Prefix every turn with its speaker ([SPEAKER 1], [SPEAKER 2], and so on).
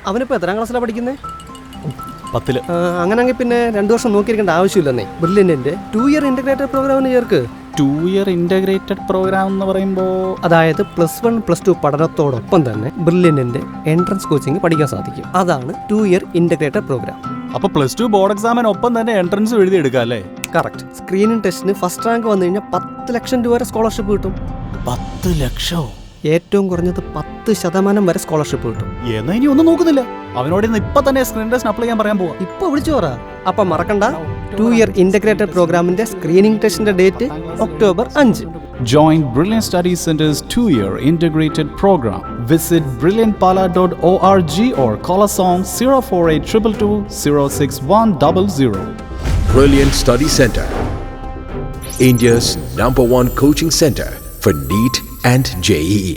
[SPEAKER 1] അവനിപ്പോൾ എത്രാം ക്ലാസ്സിലാണ് പഠിക്കുന്നത്?
[SPEAKER 2] 10.
[SPEAKER 1] അങ്ങനെയാണെങ്കിൽ പിന്നെ 2 വർഷം നോക്കിയിരിക്കേണ്ട ആവശ്യമില്ലെന്നേ. ബ്രില്യൻറ്റിൻ്റെ 2 ഇയർ ഇൻ്റഗ്രേറ്റഡ് പ്രോഗ്രാമിന് ചേർക്ക്.
[SPEAKER 2] 2 ഇയർ ഇൻ്റഗ്രേറ്റഡ് പ്രോഗ്രാം എന്ന് പറയുമ്പോൾ
[SPEAKER 1] അതായത് +1 +2 പഠനത്തോടൊപ്പം തന്നെ ബ്രില്യൻറ്റിൻ്റെ എൻട്രൻസ് കോച്ചിങ് പഠിക്കാൻ സാധിക്കും. അതാണ് 2 ഇയർ ഇൻ്റഗ്രേറ്റഡ് പ്രോഗ്രാം.
[SPEAKER 2] അപ്പോൾ +2 ബോർഡ് എക്സാമിനൊപ്പം തന്നെ എൻട്രൻസ് എഴുതി എടുക്കാം അല്ലേ?
[SPEAKER 1] കറക്റ്റ്. സ്ക്രീനിങ് ടെസ്റ്റിന് ഫസ്റ്റ് റാങ്ക് വന്നു കഴിഞ്ഞാൽ 10 ലക്ഷം രൂപ വരെ സ്കോളർഷിപ്പ് കിട്ടും.
[SPEAKER 2] 10 ലക്ഷം?
[SPEAKER 1] ഏറ്റവും കുറഞ്ഞത് 10% വരെ സ്കോളർഷിപ്പ് കിട്ടും.
[SPEAKER 2] എന്നാ ഇനി ഒന്നും നോക്കുന്നില്ല, അവനോട് ഇന്ന് ഇപ്പൊ തന്നെ സ്ക്രീൻ ടെസ്റ്റ് അപ്ലൈ ചെയ്യാൻ പറയാൻ പോവാ.
[SPEAKER 1] ഇപ്പോൾ വിളിച്ചു പറ. അപ്പം മറക്കണ്ട, 2 ഇയർ ഇൻ്റഗ്രേറ്റഡ് പ്രോഗ്രാമിന്റെ സ്ക്രീനിങ് ടെസ്റ്റിന്റെ date October 5.
[SPEAKER 2] Join Brilliant Study Center's 2-year integrated program. Visit brilliantpala.org or call us on 04822206100.
[SPEAKER 3] Brilliant Study Center, India's #1 coaching center for NEET and JEE.